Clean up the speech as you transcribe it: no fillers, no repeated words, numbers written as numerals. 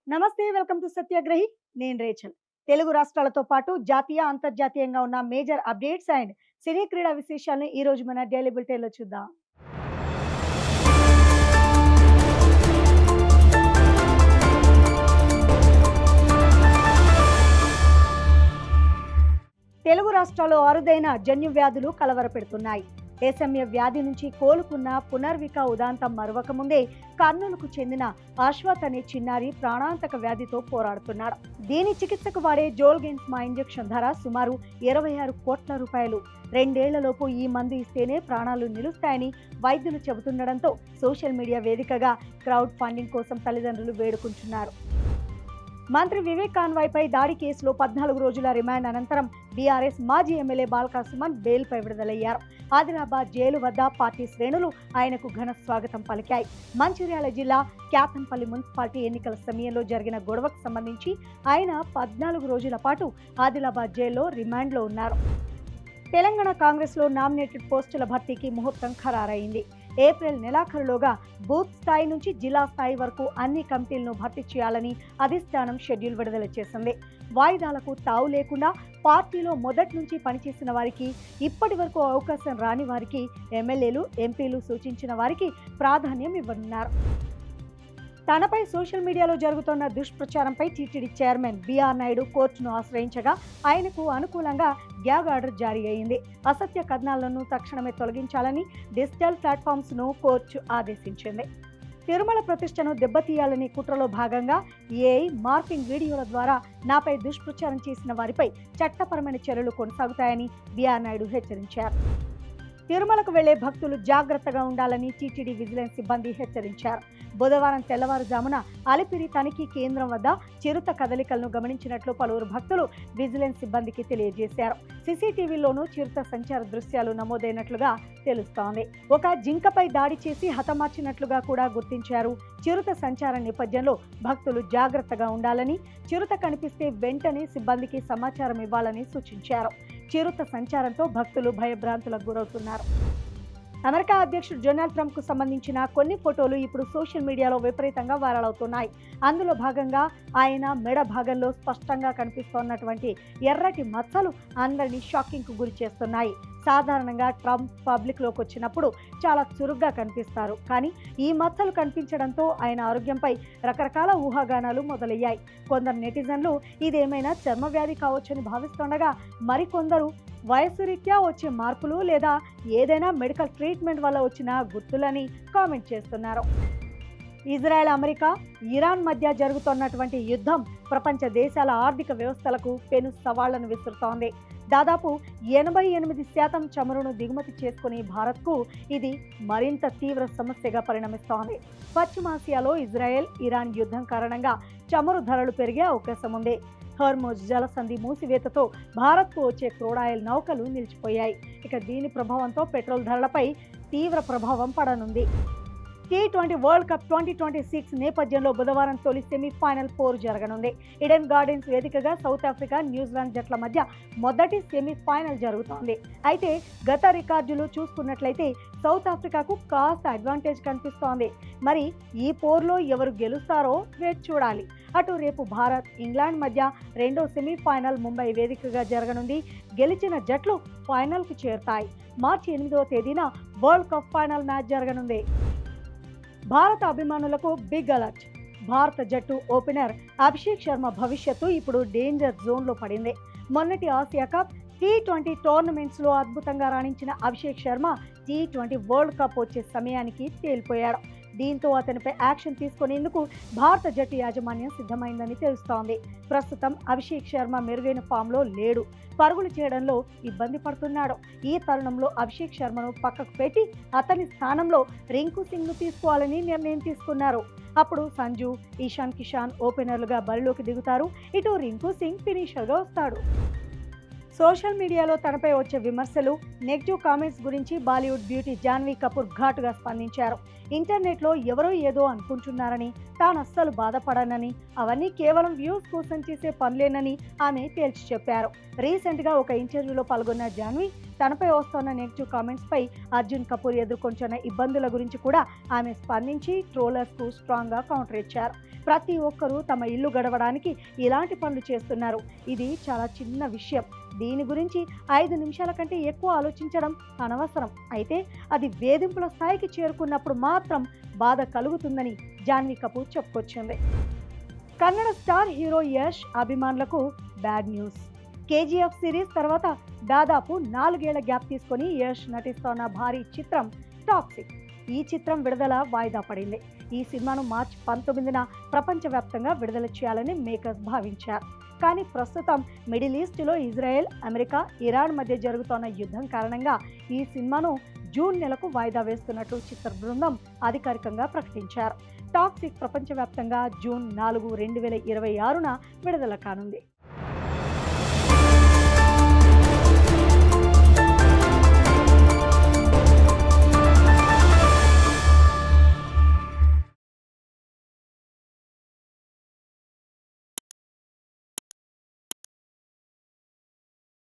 నమస్తే, welcome to సత్యాగ్రహి. నేను Rachel. Telugu రాష్ట్రాలతో పాటు జాతీయ, అంతర్జాతీయంగా ఉన్న మేజర్ అప్డేట్స్ అండ్ సినీ క్రీడా విశేషాలను ఈ రోజు మన డైలీ బులెటిన్‌లో చూద్దాం. తెలుగు రాష్ట్రాల్లో అరుదైన జన్యు వ్యాధులు కలవరపెడుతున్నాయి. ఏసమ్య వ్యాధి నుంచి కోలుకున్న పునర్విక ఉదాంతం మరవక ముందే కర్నూలుకు చెందిన అశ్వత్ అనే చిన్నారి ప్రాణాంతక వ్యాధితో పోరాడుతున్నాడు. దీని చికిత్సకు వాడే జోల్గెన్స్మా ఇంజెక్షన్ ధర సుమారు 26 కోట్ల రూపాయలు. 2 ఏళ్లలోపు ఈ మందు ఇస్తేనే ప్రాణాలు నిలుస్తాయని వైద్యులు చెబుతుండడంతో సోషల్ మీడియా వేదికగా క్రౌడ్ ఫండింగ్ కోసం తల్లిదండ్రులు వేడుకుంటున్నారు. మంత్రి వివేక్ కాన్వాయ్పై దాడి కేసులో 14 రోజుల రిమాండ్ అనంతరం బీఆర్ఎస్ మాజీ ఎమ్మెల్యే బాల్కా సుమన్ బెయిల్పై విడుదలయ్యారు. ఆదిలాబాద్ జైలు వద్ద పార్టీ శ్రేణులు ఆయనకు ఘన స్వాగతం పలికాయి. మంచిర్యాల జిల్లా క్యాతన్పల్లి మున్సిపాలిటీ ఎన్నికల సమయంలో జరిగిన గొడవకు సంబంధించి ఆయన 14 రోజుల పాటు ఆదిలాబాద్ జైల్లో రిమాండ్లో ఉన్నారు. తెలంగాణ కాంగ్రెస్లో నామినేటెడ్ పోస్టుల భర్తీకి ముహూర్తం ఖరారైంది. ఏప్రిల్ నెలాఖరులోగా బూత్ స్థాయి నుంచి జిల్లా స్థాయి వరకు అన్ని కమిటీలను భర్తీ చేయాలని అధిష్టానం షెడ్యూల్ విడుదల చేసింది. వాయిదాలకు తావు లేకుండా పార్టీలో మొదటి నుంచి పనిచేసిన వారికి, ఇప్పటి వరకు అవకాశం రాని వారికి, ఎమ్మెల్యేలు, ఎంపీలు సూచించిన వారికి ప్రాధాన్యం ఇవ్వనున్నారు. తనపై సోషల్ మీడియాలో జరుగుతున్న దుష్ప్రచారంపై టీటీడీ చైర్మన్ బీఆర్ నాయుడు కోర్టును ఆశ్రయించగా ఆయనకు అనుకూలంగా గ్యాగ్ ఆర్డర్ జారీ అయింది. అసత్య కథనాలను తక్షణమే తొలగించాలని డిజిటల్ ప్లాట్ఫామ్స్ ను కోర్టు ఆదేశించింది. తిరుమల ప్రతిష్టను దెబ్బతీయాలని కుట్రలో భాగంగా ఏఐ మార్ఫింగ్ వీడియోల ద్వారా నాపై దుష్ప్రచారం చేసిన వారిపై చట్టపరమైన చర్యలు కొనసాగుతాయని బీఆర్ నాయుడు హెచ్చరించారు. తిరుమలకు వెళ్లే భక్తులు జాగ్రత్తగా ఉండాలని టీటీడీ విజిలెన్స్ సిబ్బంది హెచ్చరించారు. బుధవారం తెల్లవారుజామున అలిపిరి తనిఖీ కేంద్రం వద్ద చిరుత కదలికలను గమనించినట్లు పలువురు భక్తులు విజిలెన్స్ సిబ్బందికి తెలియజేశారు. సీసీటీవీలోనూ చిరుత సంచార దృశ్యాలు నమోదైనట్లుగా తెలుస్తోంది. ఒక జింకపై దాడి చేసి హతమార్చినట్లుగా కూడా గుర్తించారు. చిరుత సంచార నేపథ్యంలో భక్తులు జాగ్రత్తగా ఉండాలని, చిరుత కనిపిస్తే వెంటనే సిబ్బందికి సమాచారం ఇవ్వాలని సూచించారు. చిరుత సంచారంతో భక్తులు భయభ్రాంతులకు గురవుతున్నారు. అమెరికా అధ్యక్షుడు డొనాల్డ్ ట్రంప్ కు సంబంధించిన కొన్ని ఫోటోలు ఇప్పుడు సోషల్ మీడియాలో విపరీతంగా వైరల్ అవుతున్నాయి. అందులో భాగంగా ఆయన మెడ భాగంలో స్పష్టంగా కనిపిస్తున్నటువంటి ఎర్రటి మచ్చలు అందరినీ షాకింగ్ కు గురి చేస్తున్నాయి. సాధారణంగా ట్రంప్ పబ్లిక్ లోకి వచ్చినప్పుడు చాలా చురుగ్గా కనిపిస్తారు. కానీ ఈ మచ్చలు కనిపించడంతో ఆయన ఆరోగ్యంపై రకరకాల ఊహాగానాలు మొదలయ్యాయి. కొందరు నెటిజన్లు ఇదేమైనా చర్మ వ్యాధి కావచ్చని భావిస్తుండగా, మరికొందరు వయసు రీత్యా వచ్చే మార్పులు లేదా ఏదైనా మెడికల్ ట్రీట్మెంట్ వల్ల వచ్చిన గుర్తులని కామెంట్ చేస్తున్నారు. ఇజ్రాయెల్, అమెరికా, ఇరాన్ మధ్య జరుగుతున్నటువంటి యుద్ధం ప్రపంచ దేశాల ఆర్థిక వ్యవస్థలకు పెను సవాళ్లను విసురుతోంది. దాదాపు 88% చమురును దిగుమతి చేసుకుని భారత్కు ఇది మరింత తీవ్ర సమస్యగా పరిణమిస్తోంది. పశ్చిమాసియాలో ఇజ్రాయెల్, ఇరాన్ యుద్ధం కారణంగా చమురు ధరలు పెరిగే అవకాశం ఉంది. హోర్ముజ్ జలసంధి మూసివేతతో భారత్కు వచ్చే క్రూడాయిల్ నౌకలు నిలిచిపోయాయి. ఇక దీని ప్రభావంతో పెట్రోల్ ధరలపై తీవ్ర ప్రభావం పడనుంది. T20 వరల్డ్ కప్ 2026 నేపథ్యంలో బుధవారం తొలి సెమీఫైనల్ పోరు జరగనుంది. ఈడెన్ గార్డెన్స్ వేదికగా సౌత్ ఆఫ్రికా, న్యూజిలాండ్ జట్ల మధ్య మొదటి సెమీఫైనల్ జరుగుతోంది. అయితే గత రికార్డులు చూసుకున్నట్లయితే సౌత్ ఆఫ్రికాకు కాస్త అడ్వాంటేజ్ కనిపిస్తోంది. మరి ఈ పోరులో ఎవరు గెలుస్తారో వేచి చూడాలి. అటు రేపు భారత్, ఇంగ్లాండ్ మధ్య రెండో సెమీఫైనల్ ముంబై వేదికగా జరగనుంది. గెలిచిన జట్లు ఫైనల్కు చేరుతాయి. మార్చి 8వ తేదీన వరల్డ్ కప్ ఫైనల్ మ్యాచ్ జరగనుంది. భారత అభిమానులకు బిగ్ అలర్ట్. భారత జట్టు ఓపెనర్ అభిషేక్ శర్మ భవిష్యత్తు ఇప్పుడు డేంజర్ జోన్లో పడింది. మొన్నటి ఆసియా కప్, T20 టోర్నమెంట్స్ లో అద్భుతంగా రాణించిన Abhishek Sharma T20 world cup వచ్చే సమయానికి తేలిపోయాడు. దీంతో అతనిపై యాక్షన్ తీసుకునేందుకు భారత జట్టు యాజమాన్యం సిద్ధమైందని తెలుస్తోంది. ప్రస్తుతం అభిషేక్ శర్మ మెరుగైన ఫామ్లో లేడు. పరుగులు చేయడంలో ఇబ్బంది పడుతున్నాడు. ఈ తరుణంలో అభిషేక్ శర్మను పక్కకు పెట్టి అతని స్థానంలో రింకు సింగ్ ను తీసుకోవాలని నిర్ణయం తీసుకున్నారు. అప్పుడు సంజు, ఇషాన్ కిషాన్ ఓపెనర్లుగా బరిలోకి దిగుతారు. ఇటు రింకు సింగ్ ఫినిషర్గా వస్తాడు. సోషల్ మీడియాలో తనపై వచ్చే విమర్శలు, నెగిటివ్ కామెంట్స్ గురించి బాలీవుడ్ బ్యూటీ జాన్వీ కపూర్ ఘాటుగా స్పందించారు. ఇంటర్నెట్లో ఎవరో ఏదో అనుకుంటున్నారని, తాను అస్సలు బాధపడనని, అవన్నీ కేవలం వ్యూస్ కోసం చేసే పనులేనని ఆమె తేల్చి చెప్పారు. రీసెంట్గా ఒక ఇంటర్వ్యూలో పాల్గొన్న జాన్వీ తనపై వస్తున్న నెగిటివ్ కామెంట్స్ పై అర్జున్ కపూర్ ఎదుర్కొంటున్న ఇబ్బందుల గురించి కూడా ఆమె స్పందించి ట్రోలర్స్ కు స్ట్రాంగ్ గా కౌంటర్ ఇచ్చారు. ప్రతి ఒక్కరూ తమ ఇల్లు గడవడానికి ఇలాంటి పనులు చేస్తున్నారు. ఇది చాలా చిన్న విషయం. దీని గురించి 5 నిమిషాల కంటే ఎక్కువ ఆలోచించడం అనవసరం. అయితే అది వేధింపుల స్థాయికి చేరుకున్నప్పుడు మాత్రం బాధ కలుగుతుందని జాన్వీ కపూర్ చెప్పుకొచ్చింది. కన్నడ స్టార్ హీరో యష్ అభిమానులకు బ్యాడ్ న్యూస్. కేజీఎఫ్ సిరీస్ తర్వాత దాదాపు 4 ఏళ్ల గ్యాప్ తీసుకొని యష్ నటిస్తోన్న భారీ చిత్రం టాక్సిక్. ఈ చిత్రం విడుదల వాయిదా పడింది. ఈ సినిమాను మార్చి 19న ప్రపంచవ్యాప్తంగా విడుదల చేయాలని మేకర్స్ భావించారు. కానీ ప్రస్తుతం మిడిల్ ఈస్ట్లో ఇజ్రాయెల్, అమెరికా, ఇరాన్ మధ్య జరుగుతోన్న యుద్ధం కారణంగా ఈ సినిమాను జూన్ నెలకు వాయిదా వేస్తున్నట్లు చిత్ర బృందం అధికారికంగా ప్రకటించారు. టాక్సిక్ ప్రపంచవ్యాప్తంగా జూన్ 4, 2026న విడుదల కానుంది.